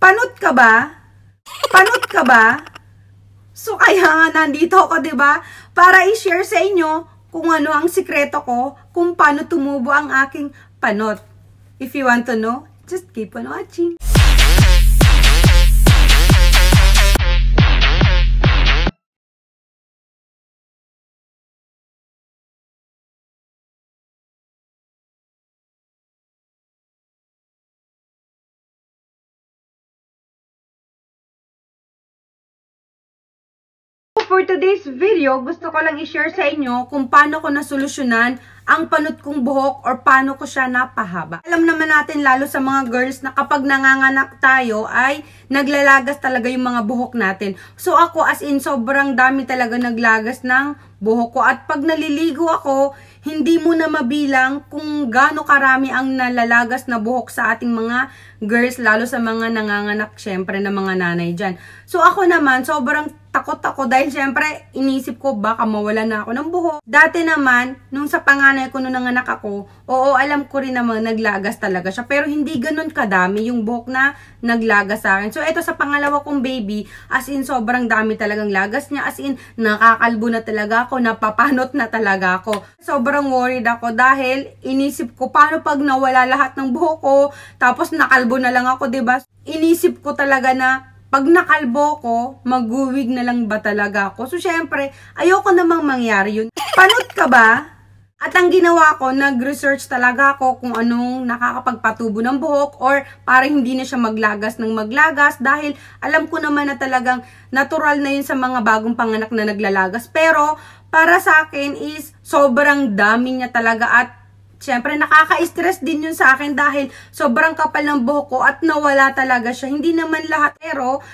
Panot ka ba? Panot ka ba? So kaya nga nandito ako, 'di ba? Para i-share sa inyo kung ano ang sikreto ko kung paano tumubo ang aking panot. If you want to know, just keep on watching. For today's video, gusto ko lang i-share sa inyo kung paano ko nasolusyonan ang panot kong buhok or paano ko siya napahaba. Alam naman natin lalo sa mga girls na kapag nanganganak tayo ay naglalagas talaga yung mga buhok natin. So ako as in sobrang dami talaga naglagas ng buhok ko at pag naliligo ako, hindi mo na mabilang kung gaano karami ang nalalagas na buhok sa ating mga girls, lalo sa mga nanganganak syempre na mga nanay dyan. So ako naman sobrang takot ako dahil syempre inisip ko baka mawala na ako ng buhok. Dati naman, nung sa panganay ko nung nanganak ako, oo alam ko rin naman naglagas talaga siya. Pero hindi ganun kadami yung buhok na naglagas sa akin. So eto sa pangalawa kong baby, as in sobrang dami talagang lagas niya. As in nakakalbo na talaga ako, napapanot na talaga ako. Sobrang worried ako dahil inisip ko paano pag nawala lahat ng buhok ko, tapos nakalbo na lang ako, 'di ba? Inisip ko talaga na pag nakalbo ko, mag-uwig na lang ba talaga ako? So, syempre, ayoko namang mangyari yun. Panot ka ba? At ang ginawa ko, nag-research talaga ako kung anong nakakapagpatubo ng buhok or para hindi na siya maglagas ng maglagas dahil alam ko naman na talagang natural na yun sa mga bagong panganak na naglalagas. Pero, para sa akin is sobrang dami niya talaga at siyempre, nakaka-stress din yun sa akin dahil sobrang kapal ng buhok ko at nawala talaga siya. Hindi naman lahat, pero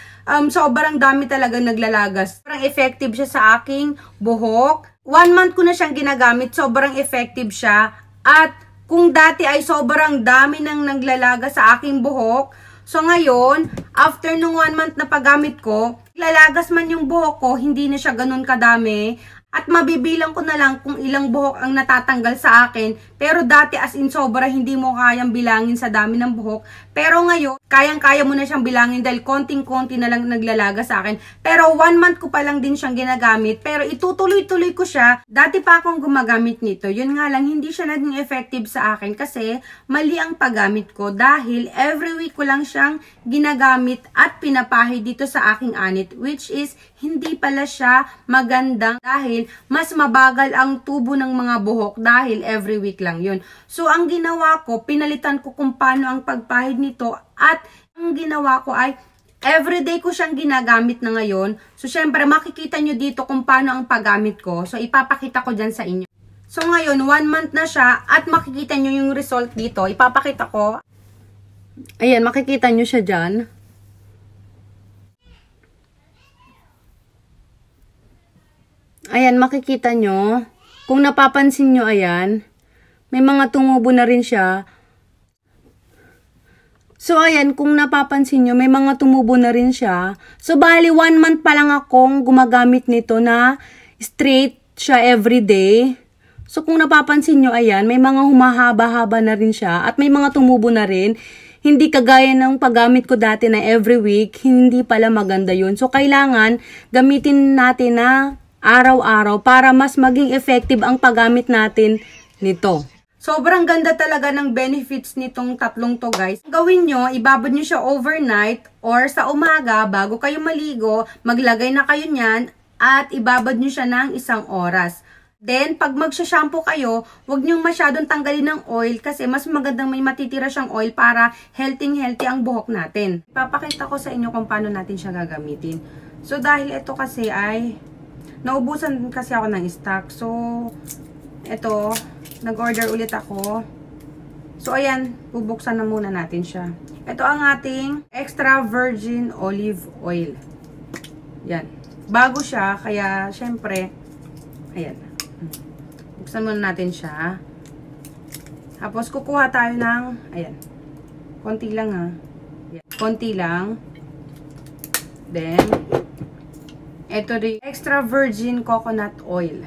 sobrang dami talaga naglalagas. Sobrang effective siya sa aking buhok. 1 month ko na siyang ginagamit, sobrang effective siya. At kung dati ay sobrang dami nang naglalagas sa aking buhok, so ngayon, after nung 1 month na paggamit ko, lalagas man yung buhok ko, hindi na siya ganun kadami. At mabibilang ko na lang kung ilang buhok ang natatanggal sa akin. Pero dati as in sobra hindi mo kayang bilangin sa dami ng buhok. Pero ngayon, kayang-kaya mo na siyang bilangin dahil konting-konti na lang naglalaga sa akin. Pero 1 month ko pa lang din siyang ginagamit. Pero itutuloy-tuloy ko siya. Dati pa akong gumagamit nito. Yun nga lang, hindi siya naging effective sa akin kasi mali ang paggamit ko. Dahil every week ko lang siyang ginagamit at pinapahid dito sa aking anit. Which is, hindi pala siya magandang dahil mas mabagal ang tubo ng mga buhok dahil every week lang yun. So, ang ginawa ko, pinalitan ko kung paano ang pagpahid nito at ang ginawa ko ay everyday ko siyang ginagamit na ngayon. So, syempre, makikita nyo dito kung paano ang paggamit ko. So, ipapakita ko dyan sa inyo. So, ngayon, 1 month na siya at makikita nyo yung result dito. Ipapakita ko. Ayan, makikita nyo siya dyan. Ayan, makikita nyo. Kung napapansin nyo, ayan. May mga tumubo na rin siya. So, ayan, kung napapansin nyo, may mga tumubo na rin siya. So, bali, 1 month pa lang akong gumagamit nito na straight siya everyday. So, kung napapansin nyo, ayan, may mga humahaba-haba na rin siya. At may mga tumubo na rin. Hindi kagaya ng paggamit ko dati na every week, hindi pala maganda yun. So, kailangan gamitin natin na araw-araw para mas maging effective ang paggamit natin nito. Sobrang ganda talaga ng benefits nitong tatlong to, guys. Gawin nyo, ibabad nyo siya overnight or sa umaga bago kayo maligo, maglagay na kayo niyan at ibabad nyo siya ng 1 oras. Then, pag magsha-shampoo kayo, huwag nyo masyadong tanggalin ng oil kasi mas magandang may matitira siyang oil para healthy ang buhok natin. Papakita ko sa inyo kung paano natin siya gagamitin. So, dahil ito kasi ay naubusan kasi ako ng stock. So, ito, nag-order ulit ako. So, ayan, bubuksan na muna natin siya. Ito ang ating extra virgin olive oil. Yan. Bago siya, kaya, syempre, ayan. Buksan muna natin siya. Tapos, kukuha tayo ng, ayan, konti lang ha. Ayan. Konti lang. Then, ito rin, extra virgin coconut oil.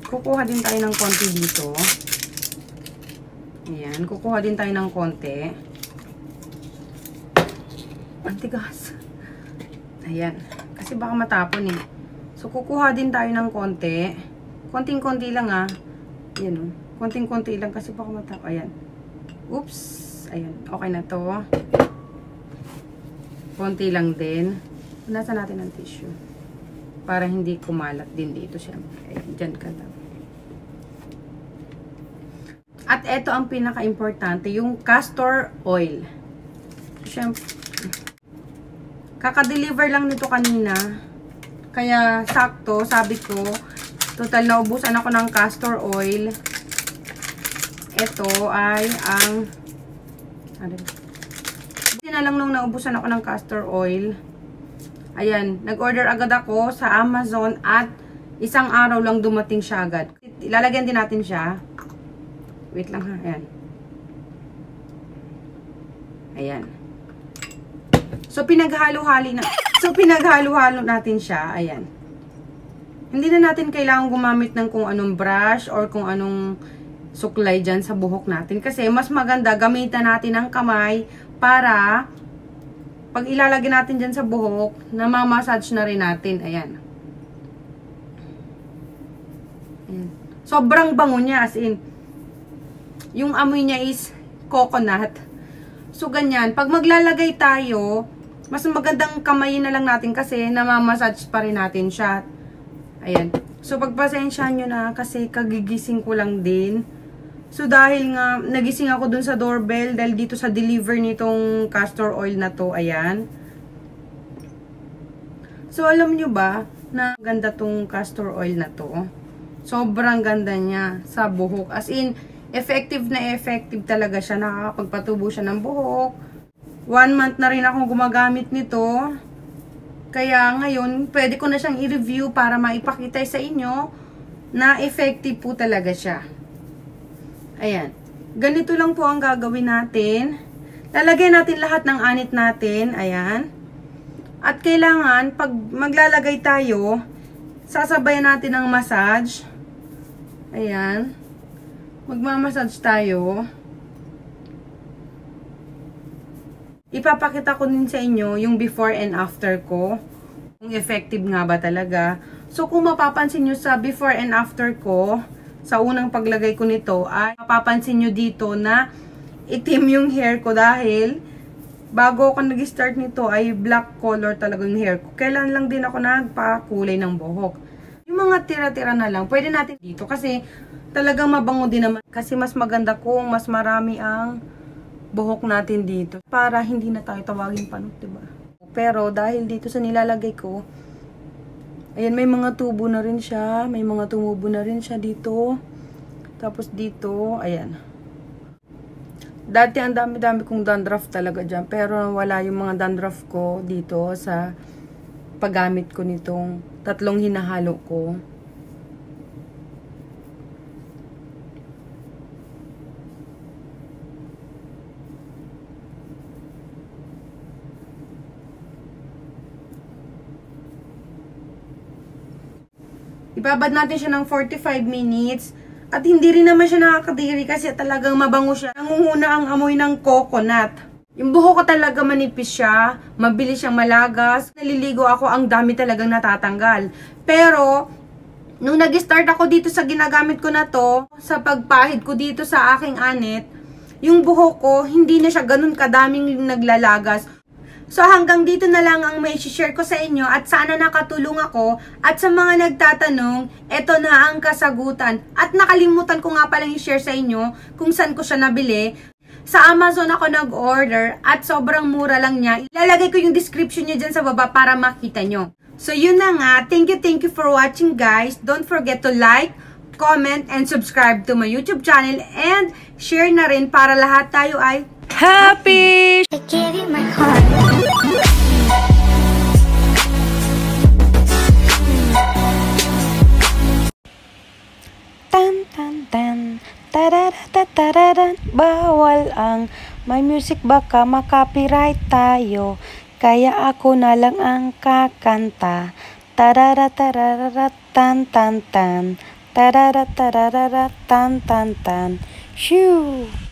Kukuha din tayo ng konti dito. Ayan, kukuha din tayo ng konti. Antigas. Ayan. Kasi baka matapon eh. So, kukuha din tayo ng konti. Konting-konti lang ah. Ayan o. Konting-konti lang kasi baka matapon. Ayan. Oops. Ayan. Okay na to. Konti lang din. Punasan natin ng tissue. Para hindi kumalat din dito syempre. Ayan. Dyan ka lang. At ito ang pinaka-importante. Yung castor oil. Syempre. Kaka-deliver lang nito kanina. Kaya sakto, sabi ko, total naubusan ako ng castor oil. Ito ay ang hindi na lang nung naubusan ako ng castor oil. Ayan, nag-order agad ako sa Amazon at isang araw lang dumating siya agad. Ilalagyan din natin siya. Wait lang ha, ayan. Ayan. So, pinaghalo-halo natin siya. Ayan. Hindi na natin kailangan gumamit ng kung anong brush or kung anong suklay dyan sa buhok natin. Kasi, mas maganda gamitan natin ang kamay para pag ilalagay natin dyan sa buhok, namamassage na rin natin. Ayan. Ayan. Sobrang bango niya. As in, yung amoy niya is coconut. So, ganyan. Pag maglalagay tayo, mas magandang kamayin na lang natin kasi namamassage pa rin natin siya. Ayan. So, pagpasensyahan nyo na kasi kagigising ko lang din. So, dahil nga nagising ako dun sa doorbell dahil dito sa deliver nitong castor oil na to. Ayan. So, alam nyo ba na ganda tong castor oil na to? Sobrang ganda niya sa buhok. As in, effective na effective talaga siya. Nakakapagpatubo siya ng buhok. 1 month na rin akong gumagamit nito. Kaya ngayon, pwede ko na siyang i-review para maipakita sa inyo na effective po talaga siya. Ayan. Ganito lang po ang gagawin natin. Lalagay natin lahat ng anit natin. Ayan. At kailangan, pag maglalagay tayo, sasabayan natin ng massage. Ayan. Magmamassage tayo. Ipapakita ko din sa inyo yung before and after ko. Kung effective nga ba talaga. So, kung mapapansin nyo sa before and after ko, sa unang paglagay ko nito, ay mapapansin nyo dito na itim yung hair ko dahil bago ako nag-start nito ay black color talaga yung hair ko. Kailan lang din ako nagpakulay ng buhok. Yung mga tira-tira na lang, pwede natin dito kasi talagang mabango din naman. Kasi mas maganda kung mas marami ang buhok natin dito. Para hindi na tayo tawagin panot, diba? Pero dahil dito sa nilalagay ko, ayan, may mga tubo na rin siya. May mga tumubo na rin siya dito. Tapos dito, ayan. Dati ang dami-dami kong dandruff talaga dyan. Pero wala yung mga dandruff ko dito sa paggamit ko nitong tatlong hinahalo ko. Ibabad natin siya ng 45 minutes. At hindi rin naman siya nakakadiri kasi talagang mabango siya. Nangunguna ang amoy ng coconut. Yung buhok ko talaga manipis siya. Mabilis siyang malagas. Naliligo ako, ang dami talagang natatanggal. Pero, nung nag-start ako dito sa ginagamit ko na to, sa pagpahid ko dito sa aking anit, yung buhok ko, hindi na siya ganun kadaming naglalagas. So hanggang dito na lang ang may share ko sa inyo at sana nakatulong ako. At sa mga nagtatanong, eto na ang kasagutan. At nakalimutan ko nga palang i-share sa inyo kung saan ko siya nabili. Sa Amazon ako nag-order at sobrang mura lang niya. Ilalagay ko yung description niya dyan sa baba para makita nyo. So yun na nga, thank you for watching guys. Don't forget to like, comment, and subscribe to my YouTube channel. And share na rin para lahat tayo ay happy! I gave you my heart. Tan tan tan, tararatatararan. Bawal ang may music, baka makapiright tayo. Kaya ako na lang ang kakanta. Tararatarararat tan tan tan, tararatarararat tan tan tan. Shoo!